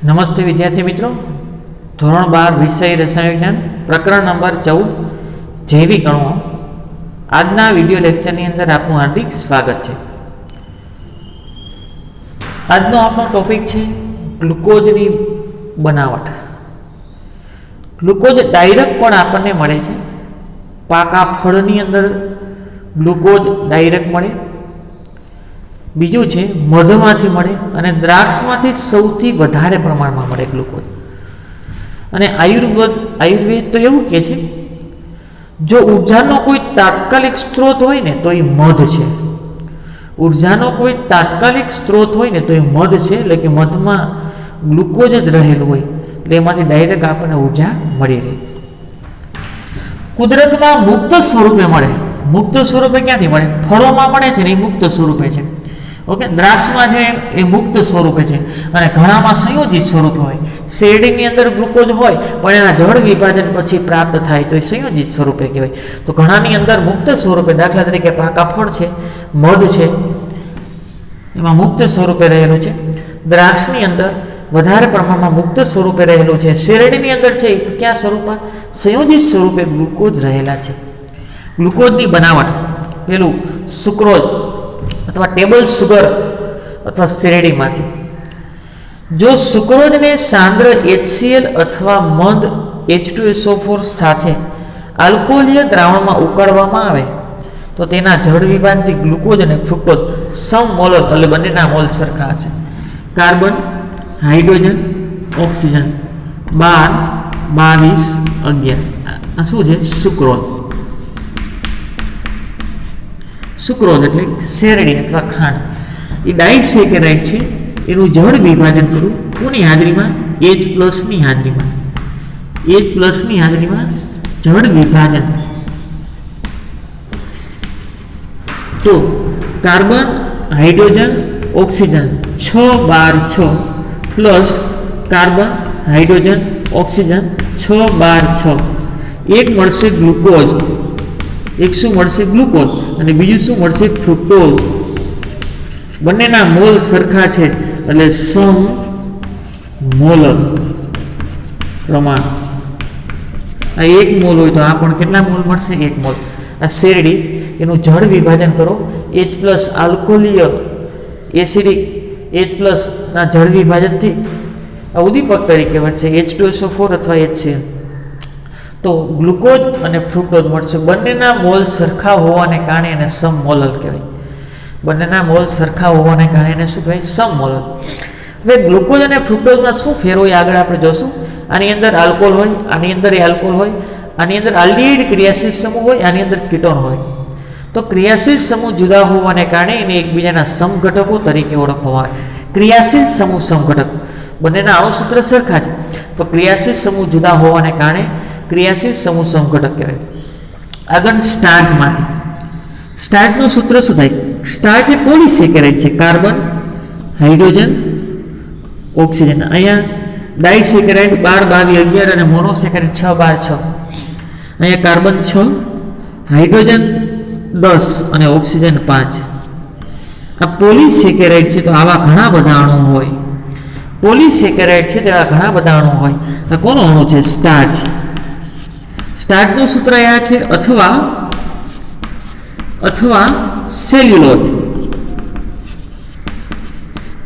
નમસ્તે વિદ્યાર્થી મિત્રો, ધોરણ 12 વિષય રસાયણ વિજ્ઞાન પ્રકરણ નંબર 14 જૈવિક અણુઓ. આજના વિડીયો લેક્ચરની અંદર આપનું હાર્દિક સ્વાગત છે. આજનો આપણો ટોપિક છે ગ્લુકોઝની બનાવટ. ગ્લુકોઝ ડાયરેક્ટ પણ આપણને મળે છે. પાકા ફળની અંદર ગ્લુકોઝ ડાયરેક્ટ મળે. બીજું છે મધમાંથી મળે અને દ્રાક્ષમાંથી સૌથી વધારે પ્રમાણમાં મળે ગ્લુકોઝ. અને આયુર્વેદ તો એવું કહે છે જો ઉર્જાનો કોઈ તાત્કાલિક સ્ત્રોત હોય ને તો એ મધ છે. ઉર્જાનો કોઈ તાત્કાલિક સ્ત્રોત હોય ને તો એ મધ છે, એટલે કે મધમાં ગ્લુકોઝ જ રહેલું હોય એટલે એમાંથી ડાયરેક્ટ આપણને ઉર્જા મળી રહે. કુદરતમાં મુક્ત સ્વરૂપે મળે. મુક્ત સ્વરૂપે ક્યાંથી મળે? ફળોમાં મળે છે ને એ મુક્ત સ્વરૂપે છે. ઓકે, દ્રાક્ષમાં છે એ મુક્ત સ્વરૂપે છે અને ઘણામાં સંયોજિત સ્વરૂપે હોય. શેરડીની અંદર ગ્લુકોઝ હોય પણ એના જળ વિભાજન પછી પ્રાપ્ત થાય તો એ સંયોજિત સ્વરૂપે કહેવાય. તો ઘણાની અંદર મુક્ત સ્વરૂપે, દાખલા તરીકે પાકા ફળ છે, મધ છે, એમાં મુક્ત સ્વરૂપે રહેલું છે. દ્રાક્ષની અંદર વધારે પ્રમાણમાં મુક્ત સ્વરૂપે રહેલું છે. શેરડીની અંદર છે એ કયા સ્વરૂપમાં? સંયોજિત સ્વરૂપે ગ્લુકોઝ રહેલા છે. ગ્લુકોઝની બનાવટ, પેલું સુક્રોઝ અથવા ટેબલ સુગર અથવા શેરડીમાંથી. જો સુક્રોઝને સાંદ્ર HCl અથવા મંદ H2SO4 સાથે આલ્કોહોલીય દ્રાવણમાં ઉકાળવામાં આવે તો તેના જળ વિભાજનથી ગ્લુકોઝ અને ફ્રુક્ટોઝ સમમોલર, એટલે બંનેના મોલ સરખા છે. Carbon, hydrogen, oxygen 12, 22, 11. આ શું છે? સુક્રોઝ. સુક્રોઝ એટલે શેરડી અથવા ખાંડ. એ ડાયસેકેરાઇડ છે. એનું જળ વિભાજન કરવું કોની હાજરીમાં? H+ ની હાજરીમાં. H+ ની હાજરીમાં જળ વિભાજન. તો carbon, hydrogen, oxygen 6, 12, 6 plus carbon, hydrogen, oxygen 6, 12, 6. એક મળશે ગ્લુકોઝ, એક શું મળશે? ગ્લુકોઝ. અને બીજું શું મળશે? ફ્રુક્ટોઝ. બંનેના મોલ સરખા છે એટલે સમમોલર પ્રમાણ. આ 1 મોલ હોય તો આ પણ કેટલા મોલ મળશે? 1 મોલ. આ શેરડી, એનું જળ વિભાજન કરો. H+ આલ્કોહોલીય એસિડિક H+ ના જળ વિભાજનથી આ ઉદ્દીપક તરીકે મળશે H2SO4 અથવા HCl. તો ગ્લુકોઝ અને ફ્રુક્ટોઝ મળશે. બંનેના મોલ સરખા હોવાને કારણે એને સમમોલર કહેવાય. બંનેના મોલ સરખા હોવાને કારણે એને શું કહેવાય? સમમોલર. હવે ગ્લુકોઝ અને ફ્રુક્ટોઝમાં શું ફેર હોય આગળ આપણે જોશું. આની અંદર આલ્કોહોલ હોય, આની અંદર આલ્કોહોલ હોય, આની અંદર આલ્ડિહાઇડ ક્રિયાશીલ સમૂહ હોય, આની અંદર કીટોન હોય. તો ક્રિયાશીલ સમૂહ જુદા હોવાને કારણે એને એકબીજાના સમઘટકો તરીકે ઓળખવામાં આવે. ક્રિયાશીલ સમૂહ સમઘટક, બંનેના અણુસૂત્ર સરખા છે તો ક્રિયાશીલ સમૂહ જુદા હોવાને કારણે ક્રિયાશીલ સમૂહ સમઘટક કહેવાય. આગળ સ્ટાર્ચમાંથી. સ્ટાર્ચનું સૂત્ર શું થાય? સ્ટાર્ચ એ પોલિસેકેરાઇડ છે. Carbon, hydrogen, oxygen. અહીંયા ડાયસેકેરાઇડ 12, 22, 11 અને મોનોસેકેરાઇડ 6, 12, 6. અહીંયા કાર્બન 6, હાઇડ્રોજન 10 અને ઓક્સિજન 5. આ પોલિસેકેરાઇડ છે તો આવા ઘણા બધા અણુ હોય. પોલિસેકેરાઇડ છે તેવા ઘણા બધા અણુ હોય. આ કોનો અણુ છે? સ્ટાર્ચ. સ્ટાર્ચનું સૂત્ર આ છે અથવા સેલ્યુલોઝ.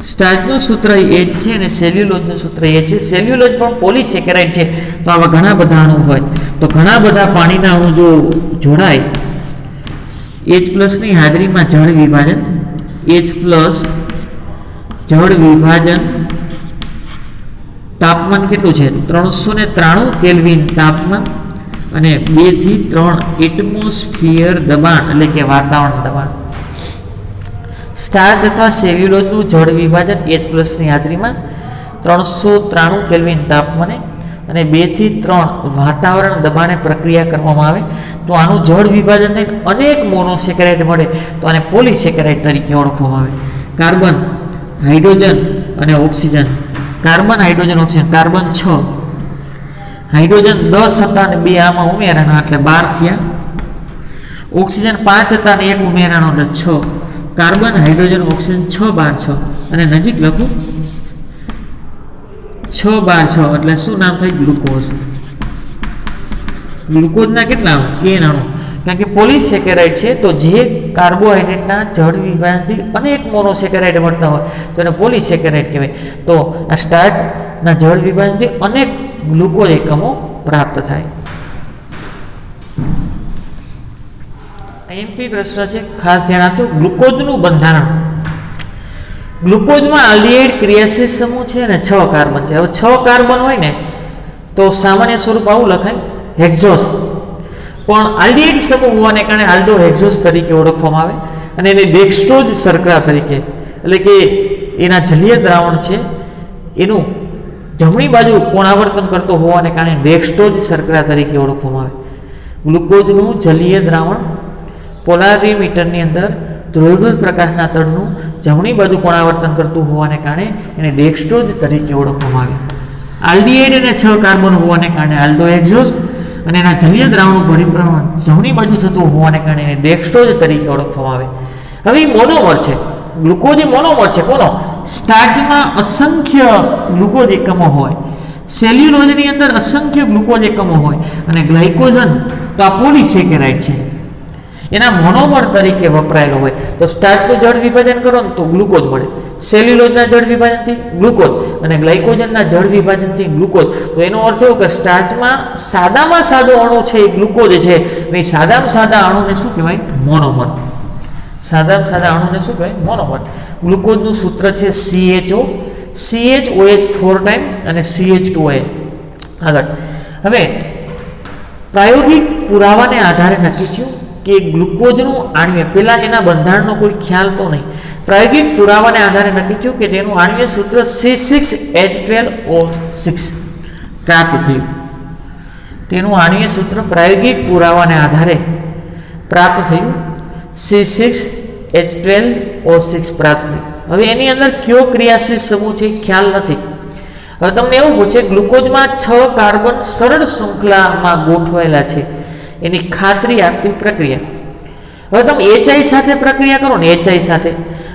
સ્ટાર્ચનું સૂત્ર એ જ છે અને સેલ્યુલોઝનું સૂત્ર એ છે. સેલ્યુલોઝ પણ પોલિસેકેરાઇડ છે તો આવા ઘણા બધા અણુ હોય. તો ઘણા બધા પાણીના અણુ જો જોડાય, H+ ની હાજરીમાં જળ વિભાજન, H+ જળ વિભાજન. તાપમાન કેટલું છે? 393 કેલ્વિન તાપમાન અને 2 થી 3 એટમોસ્ફિયર દબાણ, એટલે કે વાતાવરણ દબાણ. સ્ટાર્ચ અથવા સેલ્યુલોઝનું જળ વિભાજન H+ ની હાજરીમાં 393 કેલ્વિન તાપમાને અને 2 થી 3 વાતાવરણ દબાણે પ્રક્રિયા કરવામાં આવે તો આનું જળ વિભાજન થઈને અનેક મોનોસેકેરાઇડ મળે તો આને પોલિસેકેરાઇડ તરીકે ઓળખવામાં આવે. કાર્બન, હાઇડ્રોજન અને oxygen. Carbon, hydrogen, oxygen. Carbon 6, hydrogen 10 હતા અને 2 આમાં ઉમેરાના એટલે 12 થયા. ઓક્સિજન 5 હતા અને 1 ઉમેરાનો એટલે 6. Carbon, hydrogen, oxygen 6, 12, 6. અને નજીક લખું 6 બાર 6 એટલે શું નામ થાય? ગ્લુકોઝ. ગ્લુકોઝના કેટલા n અણુ? કારણ કે પોલિસેકેરાઇડ છે તો જે કાર્બોહાઈડ્રેટના જળ વિભાજનથી અનેક મોનોસેકેરાઇડ મળતા હોય તો એને પોલિસેકેરાઇડ કહેવાય. તો આ સ્ટાર્ચના જળ વિભાજનથી અનેક ગ્લુકોઝ એકમો પ્રાપ્ત થાય. એમપી પ્રશ્ન છે, ખાસ ધ્યાન આપજો. ગ્લુકોઝનું બંધારણ. ગ્લુકોઝમાં આલ્ડીહાઇડ ક્રિયાશીલ સમૂહ છે અને 6 કાર્બન છે. હવે 6 કાર્બન હોય ને તો સામાન્ય સ્વરૂપ આવું લખાય હેક્ઝોસ. પણ આલ્ડીહાઇડ સમૂહ હોવાને કારણે આલ્ડો હેક્ઝોસ તરીકે ઓળખવામાં આવે અને એને ડેક્સ્ટ્રોઝ શર્કરા તરીકે, એટલે કે એના જલીય દ્રાવણ છે એનું જમણી બાજુ કોણાવર્તન કરતો હોવાને કારણે ડેક્સ્ટ્રોઝ શર્કરા તરીકે ઓળખવામાં આવે. ગ્લુકોઝનું જલીય દ્રાવણ પોલારીમીટરની અંદર ધ્રુવીકૃત પ્રકાશના તળનું જમણી બાજુ કોણાવર્તન કરતું હોવાને કારણે એને ડેક્સ્ટ્રોઝ તરીકે ઓળખવામાં આવે. આલ્ડીહાઇડ અને 6 કાર્બન હોવાને કારણે આલ્ડો હેક્ઝોસ અને એના જલીય દ્રાવણનું પરિભ્રમણ જમણી બાજુ થતું હોવાને કારણે એને ડેક્સ્ટ્રોઝ તરીકે ઓળખવામાં આવે. હવે મોનોમર છે. ગ્લુકોઝ એ મોનોમર છે. કોનો? સ્ટાર્ચમાં અસંખ્ય ગ્લુકોઝ એકમો હોય, સેલ્યુલોઝની અંદર અસંખ્ય ગ્લુકોઝ એકમો હોય અને ગ્લાયકોઝન તો આ પોલિસેકેરાઇડ છે એના મોનોમર તરીકે વપરાયેલો હોય. તો સ્ટાર્ચનું જળ વિભાજન કરો ને તો ગ્લુકોઝ મળે, સેલ્યુલોઝના જળ વિભાજનથી ગ્લુકોઝ અને ગ્લાયકોજનના જળ વિભાજનથી ગ્લુકોઝ. તો એનો અર્થ એવો કે સ્ટાર્ચમાં સાદામાં સાદો અણુ છે એ ગ્લુકોઝ છે અને સાદામાં સાદા અણુને શું કહેવાય? મોનોમર. સાદામાં સાદા અણુને શું કહેવાય? મોનોમર. ગ્લુકોઝનું સૂત્ર છે CHO, CHOH 4 ટાઈમ અને CH2OH. આગળ હવે પ્રાયોગિક પુરાવાને આધારે નક્કી થયું કે ગ્લુકોઝનું આણ્વીય, પહેલાં એના બંધારણનો કોઈ ખ્યાલ તો નહીં, પ્રાયોગિક પુરાવાને આધારે નક્કી થયું કે તેનું આણ્વીય સૂત્ર C6H12O6 પ્રાપ્ત થયું. તેનું આણ્વીય સૂત્ર પ્રાયોગિક પુરાવાને આધારે પ્રાપ્ત થયું C6H12O6 પ્રાપ્ત થયું. હવે એની અંદર કયો ક્રિયાશીલ સમૂહ છે ખ્યાલ નથી. હવે તમને એવું પૂછે, ગ્લુકોઝમાં 6 કાર્બન સરળ શૃંખલામાં ગોઠવાયેલા છે એની ખાતરી આપતી પ્રક્રિયા. હવે તમે HI સાથે પ્રક્રિયા કરો ને, HI સાથે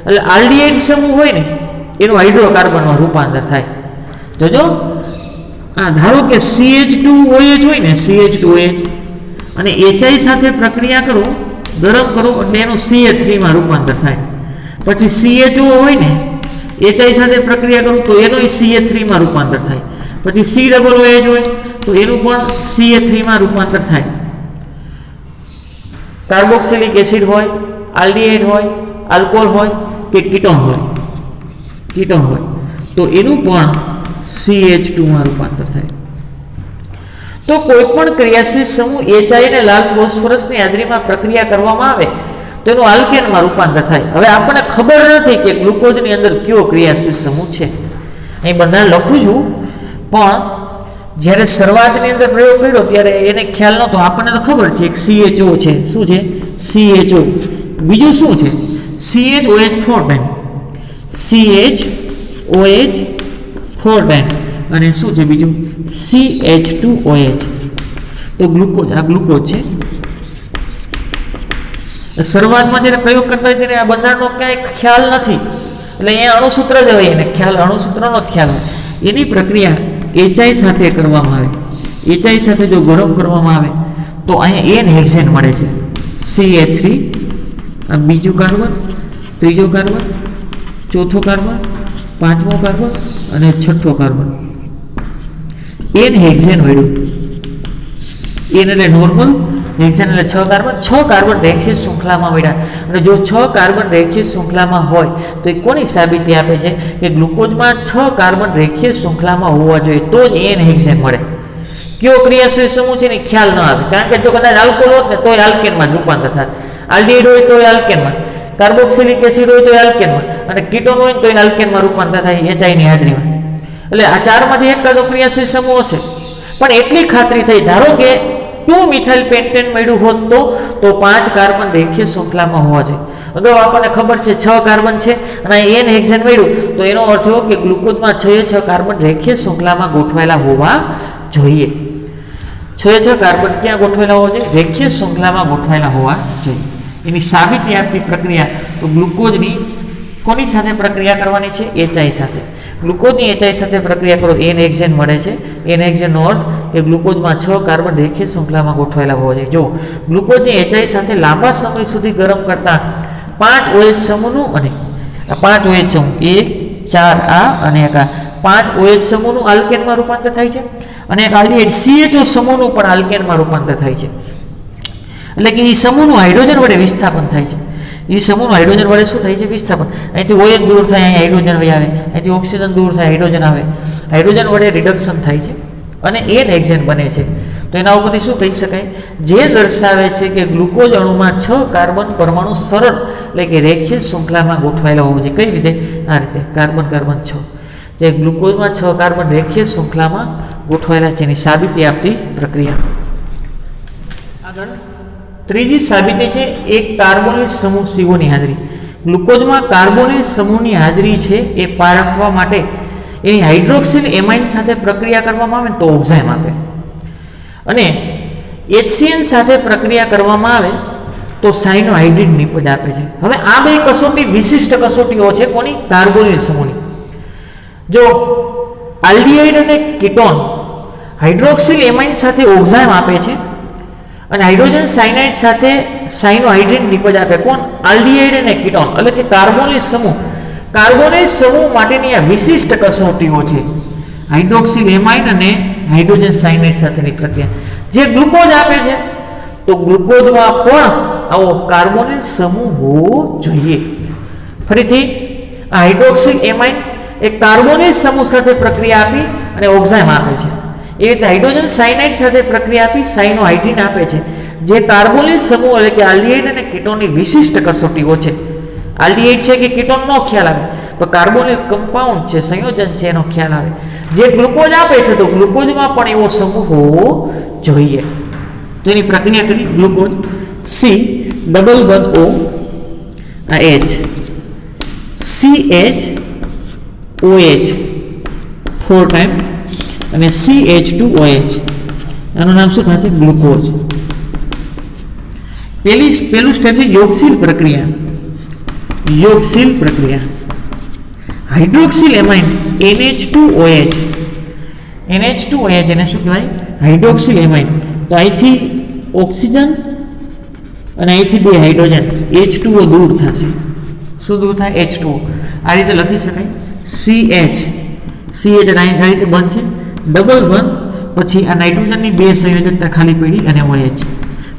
એટલે આલ્ડીહાઇડ સમૂહ હોય ને એનું હાઇડ્રોકાર્બનમાં રૂપાંતર થાય. જોજો, આ ધારો કે CH2OH હોય ને, CH2OH અને HI સાથે પ્રક્રિયા કરો, ગરમ કરો એટલે એનું CH3માં રૂપાંતર થાય. પછી CHO હોય ને, HI સાથે પ્રક્રિયા કરું તો એનું CH3માં રૂપાંતર થાય. પછી COOH હોય તો એનું પણ CH3માં રૂપાંતર થાય. કાર્બોક્સિલિક એસિડ હોય, આલ્ડીહાઇડ હોય, આલ્કોહોલ હોય કે કીટોન હોય, તો એનું પણ CH2માં રૂપાંતર થાય. તો કોઈ પણ ક્રિયાશીલ સમૂહ HI અને લાલ ફોસ્ફરસની હાજરીમાં પ્રક્રિયા કરવામાં આવે તો એનું આલ્કેનમાં રૂપાંતર થાય. હવે આપણને ખબર નથી કે ગ્લુકોઝની અંદર કયો ક્રિયાશીલ સમૂહ છે. અહીં બંધારણ લખું છું, પણ જ્યારે શરૂઆતની અંદર પ્રયોગ કર્યો ત્યારે એને ખ્યાલ નહોતો. આપણને તો ખબર છે એક CHO છે. શું છે? CHO. બીજું શું છે? CHOH 4 ટાઈમ, CHOH 4 ટાઈમ અને શું છે બીજું? CH2OH. તો ગ્લુકોઝ, આ ગ્લુકોઝ છે. શરૂઆતમાં જ્યારે પ્રયોગ કરતા હોય ત્યારે આ બંધારણનો ક્યાંય ખ્યાલ નથી, એટલે અહીંયા અણુસૂત્ર જ હોય, એને ખ્યાલ અણુસૂત્રનો જ ખ્યાલ હોય. એની પ્રક્રિયા HI સાથે કરવામાં આવે. HI સાથે જો ગરમ કરવામાં આવે તો અહીંયા N હેક્ઝેન મળે છે. CH3, આ બીજું કાર્બન, ત્રીજો કાર્બન, ચોથો કાર્બન, પાંચમો કાર્બન અને છઠ્ઠો કાર્બન. N હેક્ઝેન મળ્યું. N એટલે નોર્મલ, હેક્ઝેન એટલે 6 કાર્બન. 6 કાર્બન રેખીય શૃંખલામાં મળ્યા. અને જો 6 કાર્બન રેખીય શૃંખલામાં હોય તો એ કોની સાબિતી આપે છે કે ગ્લુકોઝમાં 6 કાર્બન રેખીય શૃંખલામાં હોવા જોઈએ તો જ N હેક્ઝેન મળે. કયો ક્રિયાશીલ સમૂહ છે ને ખ્યાલ ન આવે, કારણ કે જો કદાચ આલ્કોહોલ હોત ને તોય આલ્કેનમાં જ રૂપાંતર થાય, આલ્ડીહાઇડ હોય તોય આલ્કેનમાં, કાર્બોક્સિલિક એસિડ હોય તોય આલ્કેનમાં અને કીટોન હોય તોય આલ્કેનમાં રૂપાંતર થાય HI ની હાજરીમાં. એટલે આ ચારમાંથી એક કાદો ક્રિયાશીલ સમૂહ હશે. પણ એટલી ખાતરી થઈ, ધારો કે 2 મિથાઇલ પેન્ટેન મળ્યું હોત તો 5 કાર્બન રેખીય શૃંખલામાં હોવા જોઈએ. અગાઉ આપણને ખબર છે 6 કાર્બન છે અને N હેક્ઝેન મળ્યું તો એનો અર્થ એવો કે ગ્લુકોઝમાં 6 કાર્બન રેખીય શૃંખલામાં ગોઠવાયેલા હોવા જોઈએ. 6 કાર્બન ક્યાં ગોઠવાયેલા હોવા જોઈએ? રેખીય શૃંખલામાં ગોઠવાયેલા હોવા જોઈએ. એની સાબિતી આપતી પ્રક્રિયા તો ગ્લુકોઝની કોની સાથે પ્રક્રિયા કરવાની છે? HI સાથે. ગ્લુકોઝની HI સાથે પ્રક્રિયા કરો એન હેક્ઝેન મળે છે. એન હેક્ઝેનનો અર્થ કે ગ્લુકોઝમાં 6 કાર્બન રેખીય શૃંખલામાં ગોઠવાયેલા હોવા જોઈએ. જો ગ્લુકોઝની HI સાથે લાંબા સમય સુધી ગરમ કરતા 5 OH સમૂહનું અને 5 OH સમૂહ 1 4 આ અને એક આ 5 OH સમૂહનું આલ્કેનમાં રૂપાંતર થાય છે અને એક આલ્ડીહાઇડ CHO સમૂહનું પણ આલ્કેનમાં રૂપાંતર થાય છે. એટલે કે એ સમૂહનું હાઇડ્રોજન વડે વિસ્થાપન થાય છે. એ સમૂહનું હાઇડ્રોજન વડે શું થાય છે? વિસ્થાપન. અહીંથી OH દૂર થાય, અહીં હાઇડ્રોજન વહી આવે, અહીંથી ઓક્સિજન દૂર થાય, હાઇડ્રોજન આવે. હાઇડ્રોજન વડે રિડક્શન થાય છે અને એન હેક્ઝેન બને છે. તો એના ઉપરથી શું કહી શકાય? જે દર્શાવે છે કે ગ્લુકોઝ અણુમાં 6 કાર્બન પરમાણુ સરળ એટલે કે રેખીય શૃંખલામાં ગોઠવાયેલા હોવા જોઈએ. કઈ રીતે? આ રીતે કાર્બન કાર્બન 6. જે ગ્લુકોઝમાં 6 કાર્બન રેખીય શૃંખલામાં ગોઠવાયેલા છે એની સાબિતી આપતી પ્રક્રિયા. આગળ ત્રીજી સાબિતી છે એક કાર્બોનિલ સમૂહ CO ની હાજરી. ગ્લુકોઝમાં કાર્બોનિલ સમૂહની હાજરી છે એ પારખવા માટે એની હાઇડ્રોક્સિલ એમાઇન સાથે પ્રક્રિયા કરવામાં આવે તો ઓક્ઝાઇમ આપે અને HCN સાથે પ્રક્રિયા કરવામાં આવે તો સાયનોહાઇડ્રિન નિપજ આપે છે. હવે આ બે કસોટી વિશિષ્ટ કસોટીઓ છે કોની? કાર્બોનિલ સમૂહની. જો આલ્ડીહાઇડ અને કીટોન હાઇડ્રોક્સિલ એમાઇન સાથે ઓક્ઝાઇમ આપે છે અને હાઇડ્રોજન સાયનાઇડ સાથે સાયનોહાઇડ્રિન નિપજ આપે. કોણ? આલ્ડીહાઇડ અને કીટોન એટલે કે કાર્બોનિલ સમૂહ. કાર્બોનિલ સમૂહ માટેની આ વિશિષ્ટ કસોટીઓ છે હાઇડ્રોક્સિલ એમાઇન અને હાઇડ્રોજન સાયનાઇડ સાથેની પ્રક્રિયા. જે ગ્લુકોઝ આપે છે તો ગ્લુકોઝમાં પણ આવો કાર્બોનિલ સમૂહ હોવો જોઈએ. ફરીથી આ હાઇડ્રોક્સિલ એમાઇન એક કાર્બોનિલ સમૂહ સાથે પ્રક્રિયા આપી અને ઓક્ઝાઇમ આપે છે. એ રીતે હાઇડ્રોજન સાયનાઇડ સાથે પ્રક્રિયા આપી સાયનોહાઇડ્રિન આપે છે. જે કાર્બોનિલ સમૂહ એટલે કે આલ્ડીહાઇડ અને કીટોનની વિશિષ્ટ કસોટીઓ છે. આલ્ડીહાઇડ છે કે કીટોન નો ખ્યાલ આવે તો કાર્બોનિલ કમ્પાઉન્ડ છે, સંયોજન છે એનો ખ્યાલ આવે. જે ગ્લુકોઝ આપે છે તો ગ્લુકોઝમાં પણ એવો સમૂહ હોવો જોઈએ. તો એની પ્રક્રિયા કરી ગ્લુકોઝ C11O આ H CHOH 4 ટાઈમ અને CH2OH આનું નામ શું થશે? ગ્લુકોઝ. પેલું સ્ટેપ છે યોગશીલ પ્રક્રિયા. યોગશીલ પ્રક્રિયા હાઇડ્રોક્સિલ એમાઇન NH2OH એને શું કહેવાય? Hydroxyl amine. તો અહીંથી ઓક્સિજન અને અહીંથી બે હાઇડ્રોજન H2O દૂર થશે. શું દૂર થાય? H2O. આ રીતે લખી શકાય CH અને આ રીતે બનશે ડબલ વન પછી આ નાઇટ્રોજનની બે સંયોજકતા ખાલી પડી અને OH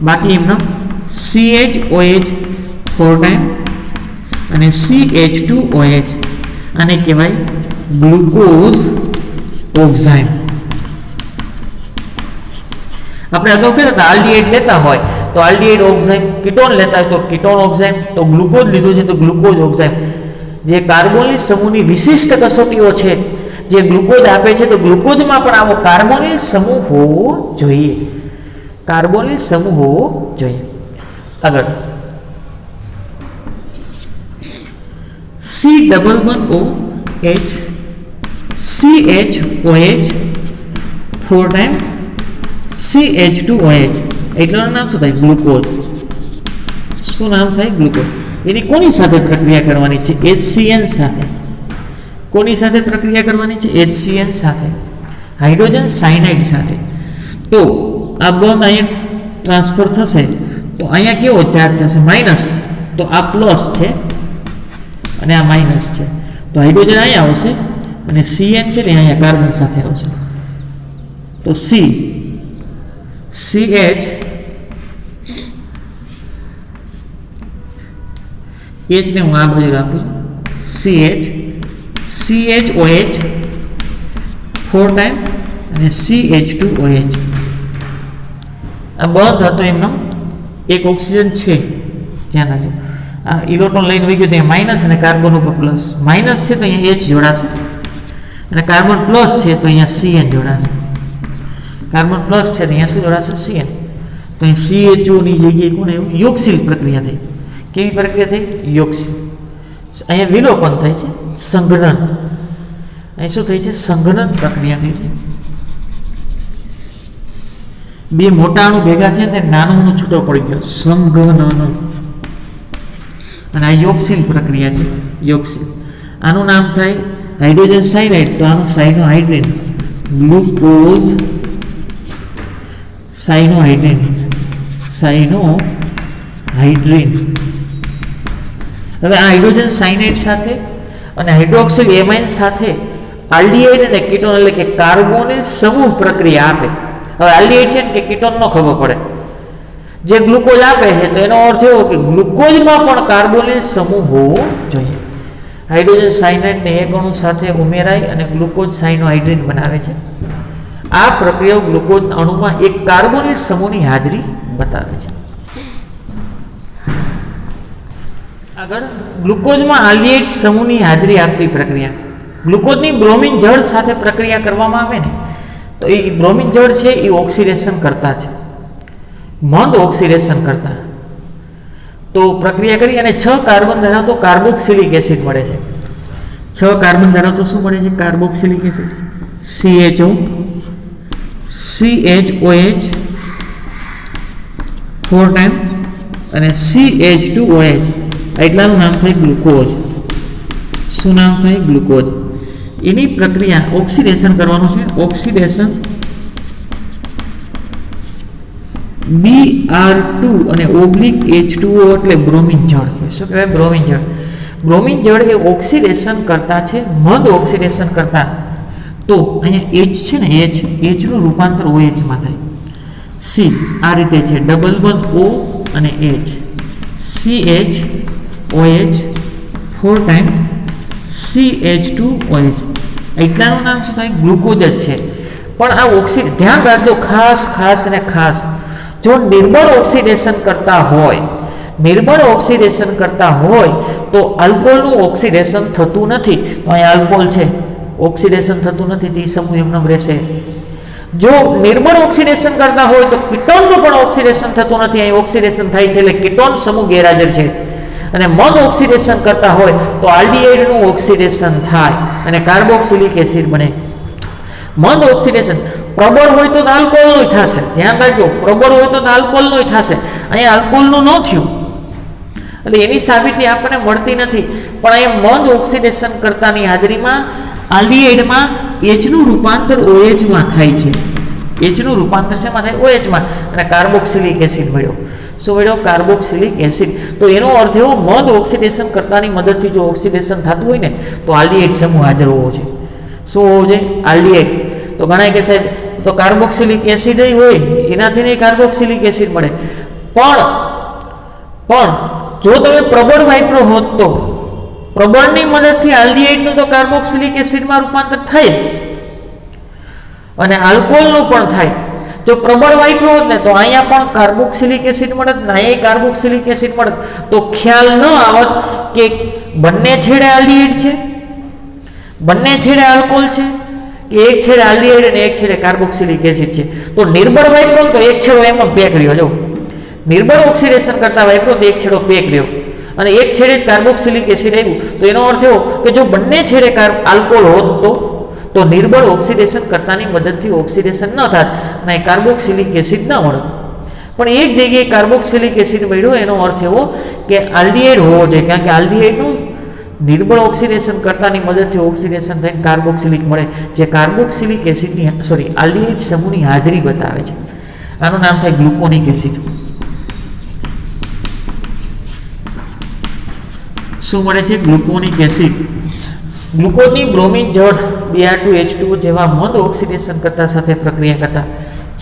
બાકી એમનો CHOH 4 ટાઈમ અને CH2OH આને કહેવાય ગ્લુકોઝ ઓક્ઝાઇમ. આપણે અગાઉ કહેતા હતા આલ્ડીહાઇડ લેતા હોય તો આલ્ડીહાઇડ ઓક્ઝાઇમ, કીટોન લેતા હોય તો કીટોન ઓક્ઝાઇમ, તો ગ્લુકોઝ લીધું છે તો ગ્લુકોઝ ઓક્ઝાઇમ. જે કાર્બોનિલ સમૂહની વિશિષ્ટ કસોટીઓ છે જે ગ્લુકોઝ આપે છે તો ગ્લુકોઝમાં પણ આવો કાર્બોનિલ સમૂહ હોવો જોઈએ. કાર્બોનિલ સમૂહ હોવો જોઈએ. આગળ C11OH CHOH 4 ટાઈમ CH2OH એટલાનું નામ શું થાય? ગ્લુકોઝ. શું નામ થાય? ગ્લુકોઝ. એની કોની સાથે પ્રક્રિયા કરવાની છે? HCN સાથે. કોની સાથે પ્રક્રિયા કરવાની છે? HCN સાથે, હાઇડ્રોજન સાયનાઇડ સાથે. તો આ બોન્ડ અહીંયા ટ્રાન્સફર થશે તો અહીંયા કેવો ચાર્જ થશે? માઇનસ. તો આ પ્લસ છે અને આ માઇનસ છે તો હાઇડ્રોજન અહીંયા આવશે અને CN છે ને અહીંયા કાર્બન સાથે આવશે. તો CH H ને હું આ બાજુ રાખું CHOH 4 ટાઈમ અને CH2OH. આ બંધ હતો એમનો એક ઓક્સિજન છે ધ્યાન રાખજો. આ ઇલેક્ટ્રોન લઈને વહી ગયો તો માઇનસ અને કાર્બન ઉપર પ્લસ. માઇનસ છે તો અહીંયા H જોડાશે અને કાર્બન પ્લસ છે તો અહીંયા CN જોડાશે. કાર્બન પ્લસ છે તો અહીંયા શું જોડાશે? CN. તો અહીં CHO ની જગ્યાએ કોને યોગશીલ પ્રક્રિયા થઈ. કેવી પ્રક્રિયા થઈ? યોગશીલ. અહીંયા વિલોપન થાય છે, સંઘનન. અહીં શું થઈ છે? સંઘનન પ્રક્રિયા થઈ છે. બે મોટા અણુ ભેગા થયા ને નાનો અણુ છૂટો પડી ગયો, સંઘનન. અને આ યોગશીલ પ્રક્રિયા છે. યોગશીલ આનું નામ થાય હાઇડ્રોજન સાયનાઇડ તો આનું સાયનોહાઇડ્રીન, ગ્લુકોઝ સાયનોહાઇડ્રીન, સાયનોહાઇડ્રીન. હવે આ હાઇડ્રોજન સાયનાઇડ સાથે અને હાઇડ્રોક્સિલ એમાઇન સાથે આલ્ડીહાઇડ અને કીટોન એટલે કે કાર્બોનિલ સમૂહ પ્રક્રિયા આપે. હવે આલ્ડીહાઇડ છે કે કીટોન નો ખબર પડે, જે ગ્લુકોઝ આપે છે તો એનો અર્થ એવો કે ગ્લુકોઝમાં પણ કાર્બોનિલ સમૂહ હોવો જોઈએ. હાઇડ્રોજન સાયનાઇડને એક અણુ સાથે ઉમેરાય અને ગ્લુકોઝ સાયનોહાઇડ્રીન બનાવે છે. આ પ્રક્રિયાઓ ગ્લુકોઝ અણુમાં એક કાર્બોનિલ સમૂહની હાજરી બતાવે છે. આગળ ગ્લુકોઝમાં આલ્ડીહાઇડ સમૂહની હાજરી આપતી પ્રક્રિયા. ગ્લુકોઝની બ્રોમિન જળ સાથે પ્રક્રિયા કરવામાં આવે ને તો એ બ્રોમિન જળ છે એ ઓક્સિડેશન કરતા છે, મંદ ઓક્સિડેશન કરતા. તો પ્રક્રિયા કરી અને 6 કાર્બન ધરાવતો કાર્બોક્સિલિક એસિડ મળે છે. 6 કાર્બન ધરાવતો શું મળે છે? Carboxylic acid, CHO, CHOH 4 time અને CH2OH. એટલાનું નામ થાય ગ્લુકોઝ. શું નામ થાય? ગ્લુકોઝ. એની પ્રક્રિયા ઓક્સિડેશન કરવાનું છે. ઓક્સિડેશન Br2 અને ઓબ્લિક H2O એટલે બ્રોમિન જળ. શું કહેવાય? બ્રોમિન જળ. બ્રોમિન જળ એ ઓક્સિડેશન કરતા છે, મંદ ઓક્સિડેશન કરતા. તો અહીંયા H છે ને, H નું રૂપાંતર OH માં થાય. C આ રીતે છે, ડબલ બંધ O અને H, CHOH 4 ટાઈમ CH2OH. એટલાનું નામ શું થાય? ગ્લુકોઝ જ છે. પણ આ ધ્યાન રાખજો, ખાસ અને ખાસ, જો નિર્બળ ઓક્સિડેશન કરતા હોય તો આલ્કોહોલનું ઓક્સિડેશન થતું નથી. તો અહીંયા આલ્કોહોલ છે, ઓક્સિડેશન થતું નથી, તે સમૂહ એમને રહેશે. જો નિર્બળ ઓક્સિડેશન કરતા હોય તો કીટોનનું પણ ઓક્સિડેશન થતું નથી, અહીં ઓક્સિડેશન થાય છે એટલે કીટોન સમૂહ ગેરહાજર છે. અને મંદ ઓક્સિડેશન કરતા હોય તો આલ્ડીહાઇડનું ઓક્સિડેશન થાય અને કાર્બોક્સિલિક એસિડ બને. મંદ ઓક્સિડેશન પ્રબળ હોય તો આલ્કોહોલનું થશે. ધ્યાન રાખજો, પ્રબળ હોય તો આલ્કોહોલનું થશે. અહીંયા આલ્કોહોલનું ન થયું એટલે એની સાબિતી આપણને મળતી નથી. પણ અહીંયા મંદ ઓક્સિડેશન કરતાની હાજરીમાં આલ્ડીહાઇડમાં Hનું રૂપાંતર OHમાં થાય છે. Hનું રૂપાંતર શેમાં થાય? OHમાં. અને કાર્બોક્સિલિક એસિડ મળ્યો. શું મળ્યો? Carboxylic acid. તો એનો અર્થ એવો, મંદ ઓક્સિડેશન કરતાની મદદથી જો ઓક્સિડેશન થતું હોય ને તો આલ્ડીહાઇડ સમૂહ હાજર હોવો જોઈએ. શું હોવો જોઈએ? આલ્ડીહાઇડ. તો ઘણા કે સાહેબ તો કાર્બોક્સિલિક એસિડ હોય એનાથી નહીં કાર્બોક્સિલિક એસિડ મળે. પણ જો તમે પ્રબળ વાઇપ્રો હોત તો પ્રબળની મદદથી આલ્ડીહાઇડનું તો કાર્બોક્સિલિક એસિડમાં રૂપાંતર થાય જ અને આલ્કોહોલનું પણ થાય. જો પ્રબળ વાઇપ્રો હોત ને તો અહીંયા પણ કાર્બોક્સિલિક એસિડ મળત ને અહીંયા કાર્બોક્સિલિક એસિડ મળત, તો ખ્યાલ ન આવત કે બંને છેડે આલ્ડીહાઇડ છે, બંને છેડે આલ્કોહોલ છે, કે એક છેડે આલ્ડીહાઇડ અને એક છેડે કાર્બોક્સિલિક એસિડ છે. તો નિર્બળ વાઇપ્રો તો એક છેડો એમાં પેક રહ્યો. જો નિર્બળ ઓક્સિડેશન કરતા વાઇપ્રો તો એક છેડો પેક રહ્યો અને એક છેડે જ કાર્બોક્સિલિક એસિડ આવ્યું. તો એનો અર્થ એવો કે જો બંને છેડે આલ્કોહોલ હોત તો નિર્બળ ઓક્સિડેશન કરતાની મદદથી ઓક્સિડેશન ન થાત અને કાર્બોક્સિલિક એસિડ ન મળત. પણ એક જગ્યાએ કાર્બોક્સિલિક એસિડ મળ્યો એનો અર્થ એવો કે આલ્ડીહાઇડ હોવો જોઈએ, કારણ કે આલ્ડીહાઇડનું નિર્બળ ઓક્સિડેશન કરતાની મદદથી ઓક્સિડેશન થઈને કાર્બોક્સિલિક મળે, જે કાર્બોક્સિલિક એસિડની આલ્ડીહાઇડ સમૂહની હાજરી બતાવે છે. આનું નામ થાય ગ્લુકોનિક એસિડ. શું મળે છે? ગ્લુકોનિક એસિડ. ગ્લુકોઝની બ્રોમિન જળ Br2H2O જેવા મંદ ઓક્સિડેશન કરતા સાથે પ્રક્રિયા કરતા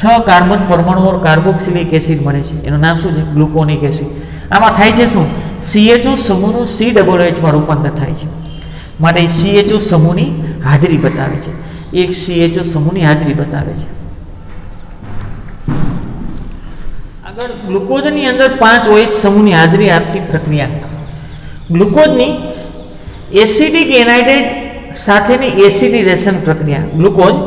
6 કાર્બન પરમાણુઓ કાર્બોક્સિલિક એસિડ મળે છે. એનું નામ શું છે? ગ્લુકોનિક એસિડ. આમાં થાય છે શું? CHO સમૂહનું COOH માં રૂપાંતર થાય છે. માટે CHO સમૂહની હાજરી બતાવે છે. એક CHO સમૂહની હાજરી બતાવે છે. આગળ ગ્લુકોઝની અંદર 5 OH સમૂહની હાજરી આપતી પ્રક્રિયા. ગ્લુકોઝની એસિડિક એનાઇડ્રેટ સાથેની એસિડિરેશન પ્રક્રિયા. ગ્લુકોઝ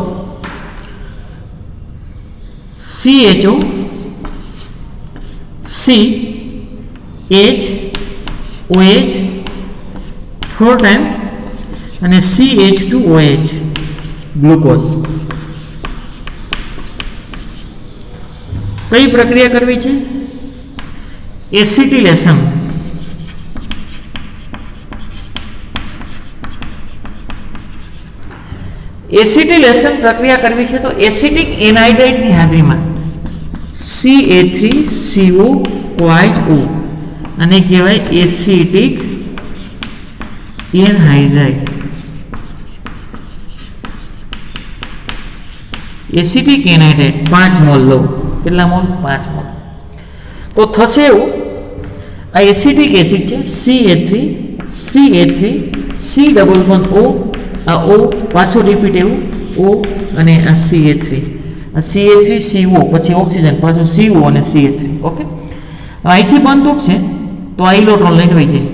CHO CHOH 4 ટાઈમ અને CH2OH ગ્લુકોઝ. કઈ પ્રક્રિયા કરવી છે? એસિટિલેશન. એસિટિલેશન પ્રક્રિયા કરવી છે તો એસિટિક એનહાઇડ્રાઇડની હાજરીમાં CA3CO આને કહેવાય acetic anhydride. Acetic anhydride 5 mole લો. કેટલા મોલ? 5 મોલ. તો થશે એવું, આ એસિટિક એસિડ છે CA3 C11O, આ O પાછો રિપીટ એવું O અને આ CA3 CO પછી ઓક્સિજન પાછો CO અને CA3. ઓકે, અહીંથી બંધ તૂટશે તો આ ઇલેક્ટ્રોન લઈને વહી જાય,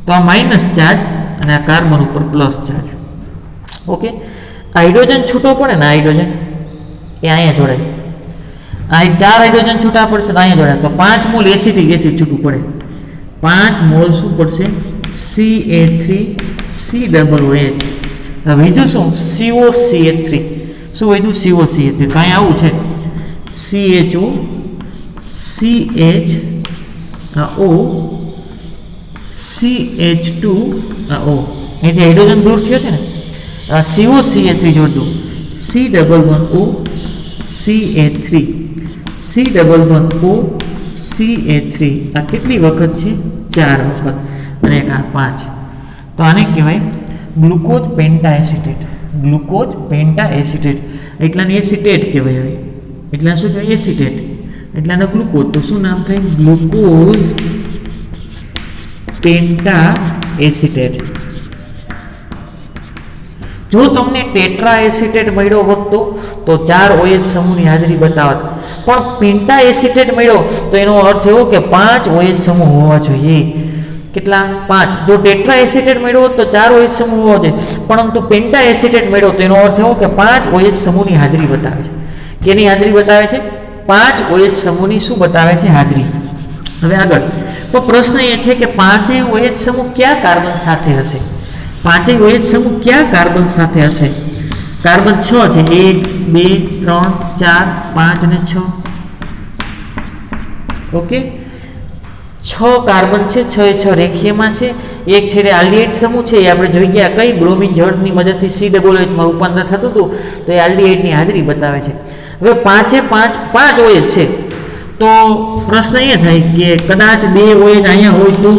તો આ માઇનસ ચાર્જ અને આ કાર્બન ઉપર પ્લસ ચાર્જ. ઓકે, હાઇડ્રોજન છૂટો પડે ને, હાઇડ્રોજન એ અહીંયા જોડાય, આ 4 હાઇડ્રોજન છૂટા પડશે તો અહીંયા જોડાય, તો 5 મોલ એસિટિક એસિડ છૂટું પડે. 5 મોલ શું પડશે? CA3COOH. હવે બીજું શું? COCH3. શું વધ્યું? COCH3. કાંઈ આવું છે CHO CH આ O CH2 આ O. અહીંથી હાઇડ્રોજન દૂર થયો છે ને, આ COCH3 જોડ દો, C11O CA3 C11O CA3. આ કેટલી વખત છે? 4 વખત, અને એક આ 5. તો આને કહેવાય glucose penta acetate. Glucose penta acetate એટલાને એસિટેટ કહેવાય. હવે એટલા શું કહેવાય? એસિટેટ. એટલાને ગ્લુકોઝ, તો શું નામ થાય? Glucose penta acetate. જો તમને ટેટ્રા એસિટેટ મળ્યો હોત તો 4 OH સમૂહની હાજરી બતાવત, પણ પેન્ટા એસિટેટ મળ્યો તો એનો અર્થ એવો કે 5 OH સમૂહ હોવા જોઈએ. કેટલા? 5. જો ટેટ્રા એસિટેટ મળ્યો હોત તો 4 OH સમૂહ હોવો જોઈએ, પરંતુ પેન્ટા એસિટેટ મળ્યો તો એનો અર્થ એવો કે 5 OH સમૂહની હાજરી બતાવે છે. કેની હાજરી બતાવે છે? 5 OH સમૂહની શું બતાવે છે? હાજરી. હવે આગળ તો પ્રશ્ન એ છે કે 5 OH સમૂહ કયા કાર્બન સાથે હશે? 5 OH સમૂહ કયા કાર્બન સાથે હશે? કાર્બન 6 છે, 1 2 3 4 5 અને 6. ઓકે, 6 કાર્બન છે, 6 એ 6 રેખીયમાં છે. એક છેડે આલ્ડિહાઇડ સમૂહ છે, એ આપણે જોઈ ગયા કઈ બ્રોમિન જળની મદદથી COOH માં રૂપાંતર થતું હતું, તો એ આલ્ડિહાઇડની હાજરી બતાવે છે. હવે 5 OH છે, તો પ્રશ્ન એ થાય કે કદાચ 2 OH અહીંયા હોય તો,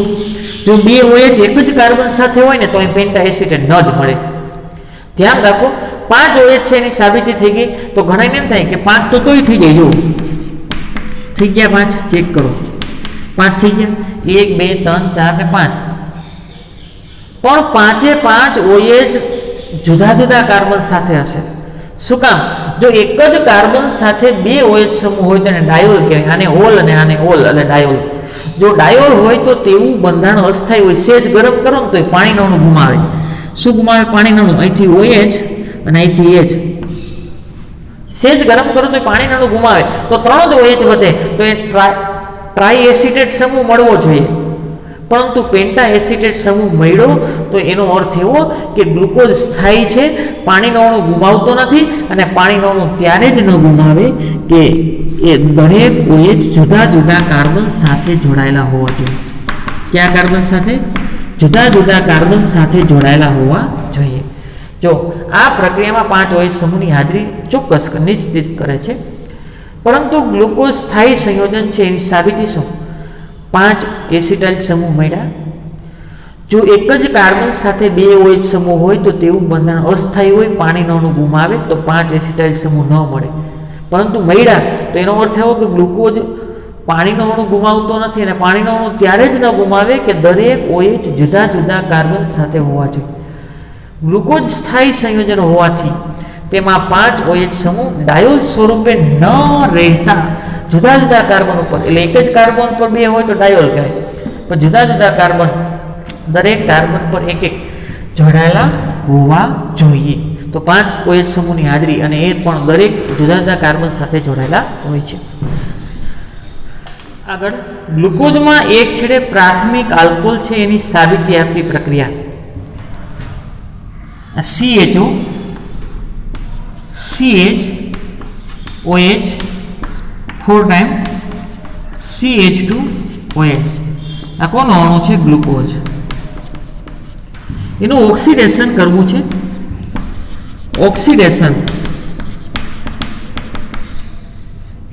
જો 2 OH એક જ કાર્બન સાથે હોય ને તો એ પેન્ટા એસિટેટ ન જ મળે. ધ્યાન રાખો, 5 OH છે એની સાબિતી થઈ ગઈ, તો ઘણાને એમ થાય કે 5 તો તોય થઈ જાય. જો થઈ ગયા 5, ચેક કરો, 5 થઈ ગયા, 1 2 3 4 ને 5. પણ 5 OH જુદા જુદા કાર્બન સાથે હશે. શું કામ? જો એક જ કાર્બન સાથે 2 OH સમૂહ હોય તો એને ડાયોલ કહેવાય. આને ઓલ અને આને ઓલ એટલે ડાયોલ. જો ડાયોલ હોય તો તેવું બંધારણ અસ્થાયી હોય. સેજ ગરમ કરો ને તો એ પાણીનું અણુ ગુમાવે. શું ગુમાવે? પાણીનું અણુ. અહીંથી OH અને અહીંથી H. સેજ ગરમ કરો તો પાણીનું અણુ ગુમાવે, તો 3 જ OH વધે, તો એ ટ્રાય એસિટેટ સમૂહ મળવો જોઈએ. પરંતુ પેન્ટા એસિટેટ સમૂહ મળ્યો તો એનો અર્થ એવો કે ગ્લુકોઝ સ્થાયી છે, પાણીનો અણુ ગુમાવતો નથી, અને પાણીનો અણુ ત્યારે જ ન ગુમાવે કે એ દરેક OH જુદા જુદા કાર્બન સાથે જોડાયેલા હોવા જોઈએ. કયા કાર્બન સાથે? જુદા જુદા કાર્બન સાથે જોડાયેલા હોવા જોઈએ. જો આ પ્રક્રિયામાં 5 OH સમૂહની હાજરી ચોક્કસ નિશ્ચિત કરે છે. પરંતુ ગ્લુકોઝ સ્થાયી સંયોજન છે એની સાબિતી શું? 5 એસિટાઇલ સમૂહ મળ્યા. જો એક જ કાર્બન સાથે 2 OH સમૂહ હોય તો તેવું બંધારણ અસ્થાયી હોય, પાણીનો અણુ ગુમાવે, તો 5 એસિટાઇલ સમૂહ ન મળે. પરંતુ મળ્યા તો એનો અર્થ એવો કે ગ્લુકોઝ પાણીનો અણુ ગુમાવતો નથી, અને પાણીનો અણુ ત્યારે જ ન ગુમાવે કે દરેક OH જુદા જુદા કાર્બન સાથે હોવા જોઈએ. ગ્લુકોઝ સ્થાયી સંયોજન હોવાથી તેમાં 5 OH સમૂહ ડાયોલ સ્વરૂપે ન રહેતા જુદા જુદા કાર્બન ઉપર, એટલે એક જ કાર્બન પર 2 હોય તો ડાયોલ કહેવાય, પણ જુદા જુદા કાર્બન દરેક કાર્બન પર એક એક જોડાયેલા હોવા જોઈએ. તો 5 OH સમૂહની હાજરી, અને એ પણ દરેક જુદા જુદા કાર્બન સાથે જોડાયેલા હોય છે. આગળ ગ્લુકોઝમાં એક છેડે પ્રાથમિક આલ્કોહોલ છે એની સાબિતી આપતી પ્રક્રિયા. CHO CH OH 4 time CH2OH. આ કોનો અણુ છે? ગ્લુકોઝ. એનું ઓક્સિડેશન કરવું છે ઓક્સિડેશન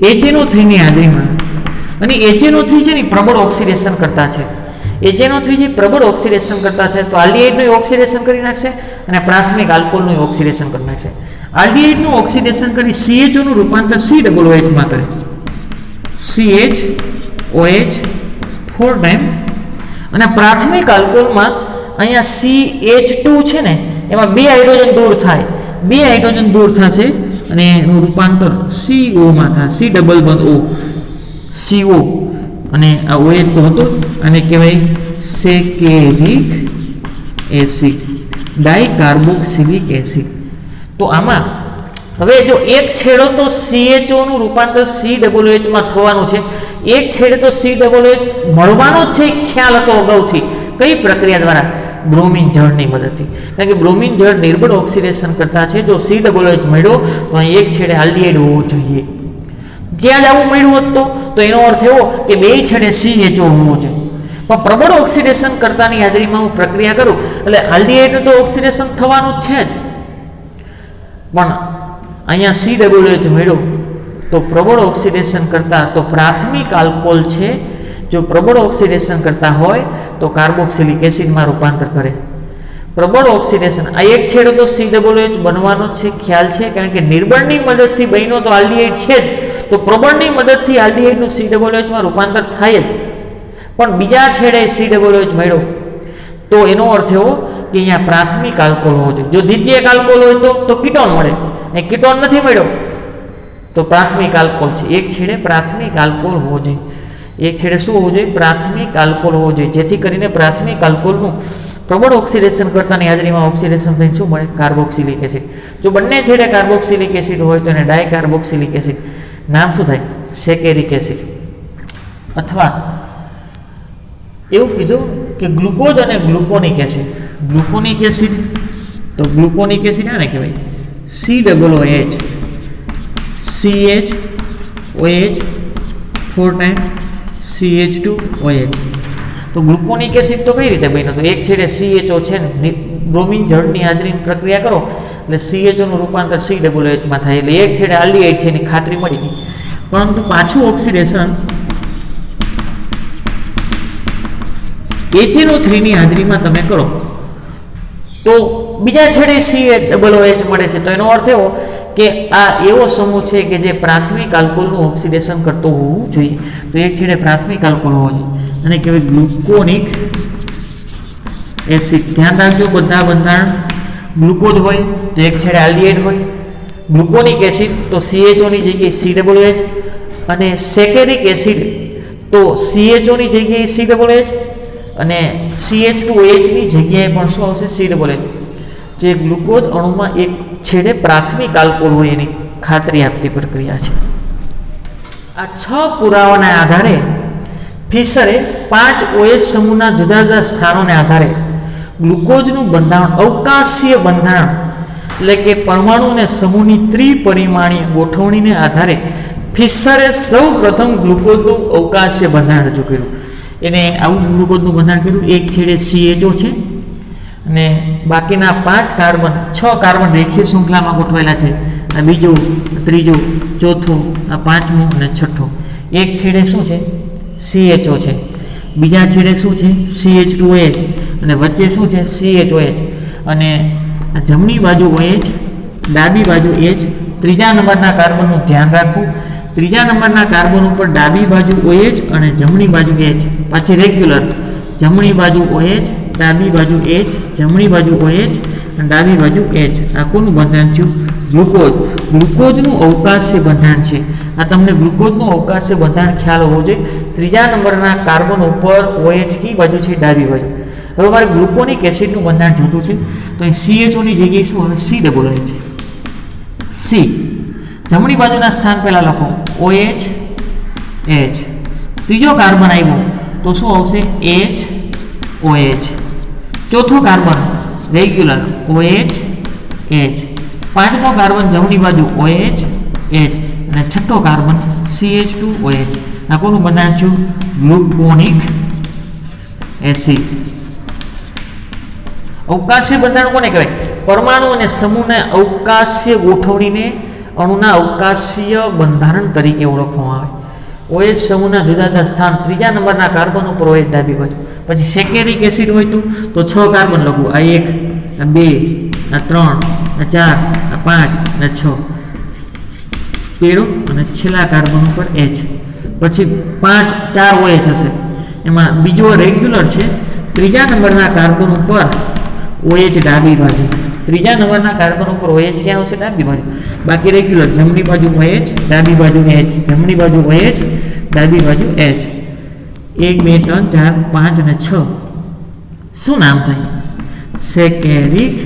HNO3 ની હાજરીમાં, અને HNO3 છે ને પ્રબળ ઓક્સિડેશન કરતા છે. HNO3 જે પ્રબળ ઓક્સિડેશન કરતા છે તો આલ્ડીહાઇડનું ઓક્સિડેશન કરી નાખશે અને પ્રાથમિક આલ્કોહોલનું ઓક્સિડેશન કરી નાખશે. આલ્ડીહાઇડનું ઓક્સિડેશન કરી CHO નું રૂપાંતર COOH માં કરે, CHOH 4 ટાઈમ, અને પ્રાથમિક આલ્કોહોલમાં અહીંયા CH2 છે ને એમાં 2 હાઇડ્રોજન દૂર થાય, 2 હાઇડ્રોજન દૂર થશે અને એનું રૂપાંતર CO માં થાય, C ડબલ બંધ O, CO, અને આ OH તો હતો, અને કહેવાય સેકેરિક એસિડ, ડાયકાર્બોક્સિલિક એસિડ. તો આમાં હવે જો એક છેડો તો CHO નું રૂપાંતર COOH માં થવાનું છે, એક છેડે તો COOH મળવાનો જ છે, ખ્યાલ હતો અગાઉથી. કઈ પ્રક્રિયા દ્વારા? બ્રોમિન જળની મદદથી. કારણ કે બ્રોમિન જળ નિર્બળ ઓક્સિડેશન કરતા છે. જો COOH મળ્યો તો અહીં એક છેડે આલ્ડીહાઇડ હોવો જોઈએ. જ્યાં જ આવું મળ્યું હોત તો એનો અર્થ એવો કે બે છેડે CHO હોવો જોઈએ. પણ પ્રબળ ઓક્સિડેશન કરતાની હાજરીમાં હું પ્રક્રિયા કરું એટલે આલ્ડીહાઇડનું તો ઓક્સિડેશન થવાનું જ છે જ, પણ અહીંયા COOH મળ્યો તો પ્રબળ ઓક્સિડેશન કરતા તો પ્રાથમિક આલ્કોહોલ છે, જો પ્રબળ ઓક્સિડેશન કરતા હોય તો કાર્બોક્સિલિક એસિડમાં રૂપાંતર કરે. પ્રબળ ઓક્સિડેશન, આ એક છેડો તો COOH બનવાનો જ છે, ખ્યાલ છે, કારણ કે નિર્બળની મદદથી બન્યો તો આલ્ડીહાઇડ છે જ, તો પ્રબળની મદદથી આલ્ડીહાઇડનું COOHમાં રૂપાંતર થાય જ. પણ બીજા છેડે COOH મળ્યો તો એનો અર્થ એવો કે અહીંયા પ્રાથમિક આલ્કોહોલ હોવો જોઈએ. જો દ્વિતીયક આલ્કોહોલ હોય તો કીટોન મળે, એ કીટોન નથી મળ્યો તો પ્રાથમિક આલ્કોહોલ છે. એક છેડે પ્રાથમિક આલ્કોહોલ હોવો જોઈએ, એક છેડે શું હોવું જોઈએ? પ્રાથમિક આલ્કોહોલ હોવો જોઈએ, જેથી કરીને પ્રાથમિક આલ્કોહોલનું પ્રબળ ઓક્સિડેશન કરતાની હાજરીમાં ઓક્સિડેશન થઈને શું મળે? Carboxylic acid. જો બંને છેડે કાર્બોક્સિલિક એસિડ હોય તો એને ડાયકાર્બોક્સિલિક એસિડ, નામ શું થાય? સેકેરિક એસિડ. અથવા એવું કીધું કે ગ્લુકોઝ અને ગ્લુકોનિક એસિડ. ગ્લુકોનિક એસિડ તો ગ્લુકોનિક એસિડ આને કહેવાય COOH, CHOH 4 ટાઈમ CH2OH. તો ગ્લુકોનિક એસિડ તો કઈ રીતે બન્યો? તો એક છેડે CHO છે ને બ્રોમિન જળની હાજરીની પ્રક્રિયા કરો એટલે CHO નું રૂપાંતર COOH માં થાય, એટલે એક છેડે આલ્ડીહાઇડ છે એની ખાતરી મળી ગઈ. પરંતુ પાછું ઓક્સિડેશન HNO3 ની હાજરીમાં તમે કરો તો બીજા છેડે COOH મળે છે. તો એનો અર્થ એવો કે આ એવો સમૂહ છે કે જે પ્રાથમિક આલ્કોહોલનું ઓક્સિડેશન કરતો હોવું જોઈએ. તો એક છેડે પ્રાથમિક આલ્કોહોલ હોવો જોઈએ અને કહેવાય ગ્લુકોનિક એસિડ. ધ્યાન રાખજો બધા બંધારણ ગ્લુકોઝ હોય તો એક છેડે આલ્ડીહાઇડ હોય, ગ્લુકોનિક એસિડ તો CHO ની જગ્યાએ COOH, અને સેકેરિક એસિડ તો CHO ની જગ્યાએ COOH અને CH2OH ની જગ્યાએ પણ શું આવશે? COOH. જે ગ્લુકોઝ અણુમાં એક છેડે પ્રાથમિક આલ્કોહોલ હોય એની ખાતરી આપતી પ્રક્રિયા છે. આ 6 પુરાવાના આધારે ફિશરે 5 OH સમૂહના જુદા જુદા સ્થાનોને આધારે ગ્લુકોઝનું બંધારણ, અવકાશીય બંધારણ એટલે કે પરમાણુ અને સમૂહની ત્રિપરિમાણીય ગોઠવણીને આધારે ફિશરે સૌ પ્રથમ ગ્લુકોઝનું અવકાશીય બંધારણ રજૂ કર્યું. એને આવું ગ્લુકોઝનું બંધારણ કર્યું. એક છેડે CHO છે અને બાકીના 5 કાર્બન, 6 કાર્બન રેખીય શૃંખલામાં ગોઠવાયેલા છે. આ બીજો, ત્રીજો, ચોથો, આ પાંચમો અને છઠ્ઠો. એક છેડે શું છે? CHO છે, બીજા છેડે શું છે? CH2OH, અને વચ્ચે શું છે? CHOH. અને જમણી બાજુ OH, ડાબી બાજુ H. ત્રીજા નંબરના કાર્બનનું ધ્યાન રાખવું, ત્રીજા નંબરના કાર્બન ઉપર ડાબી બાજુ OH અને જમણી બાજુ H. પાછી રેગ્યુલર, જમણી બાજુ OH, ડાબી બાજુ H, જમણી બાજુ OH અને ડાબી બાજુ H. આ કોનું બંધારણ થયું? ગ્લુકોઝ. ગ્લુકોઝનું અવકાશીય બંધારણ છે. આ તમને ગ્લુકોઝનું અવકાશીય બંધારણ ખ્યાલ હોવો જોઈએ. ત્રીજા નંબરના કાર્બન ઉપર OH કઈ બાજુ છે? ડાબી બાજુ. હવે મારે ગ્લુકોનિક એસિડનું બંધારણ જોતું છે તો અહીં CHO ની જગ્યાએ શું આવે? COOH. C. જમણી બાજુના સ્થાન પહેલા લખો OH, H. ત્રીજો કાર્બન આવ્યો તો શું આવશે? HOH. ચોથો કાર્બન રેગ્યુલર OH, H. પાંચમો કાર્બન જમણી બાજુ OH, H. અને છઠ્ઠો કાર્બન CH2OH. આ કોનું બંધારણ થયું? ગ્લુકોનિક એસિડ. અવકાશીય બંધારણ કોને કહેવાય? પરમાણુ અને સમૂહને અવકાશીય ગોઠવણીને અણુના અવકાશીય બંધારણ તરીકે ઓળખવામાં આવે. OH સમૂહના જુદા જુદા સ્થાન ત્રીજા નંબરના કાર્બન ઉપર OH ડાબી બાજુ. પછી સેકેરિક એસિડ હોય તો 6 કાર્બન લખવું. આ 1, આ 2, આ 3, આ 4, આ 5, આ 6 પેડો અને છેલ્લા કાર્બન ઉપર H. પછી 4 OH હશે. એમાં બીજો રેગ્યુલર છે. ત્રીજા નંબરના કાર્બન ઉપર OH ડાબી બાજુ. ત્રીજા નંબરના કાર્બન ઉપર OH ક્યાં આવશે? ડાબી બાજુ. બાકી રેગ્યુલર જમણી બાજુ OH, ડાબી બાજુ H, જમણી બાજુ OH, ડાબી બાજુ H. 1 2 3 4 5 અને 6 શું નામ થાય? સેકેરિક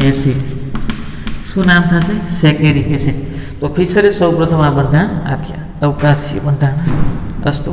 એસિડ. શું નામ થશે? સેકેરિક એસિડ. તો ફિશરે સૌપ્રથમ આ બંધારણ આપ્યા, અવકાશીય બંધારણ. અસ્તુ.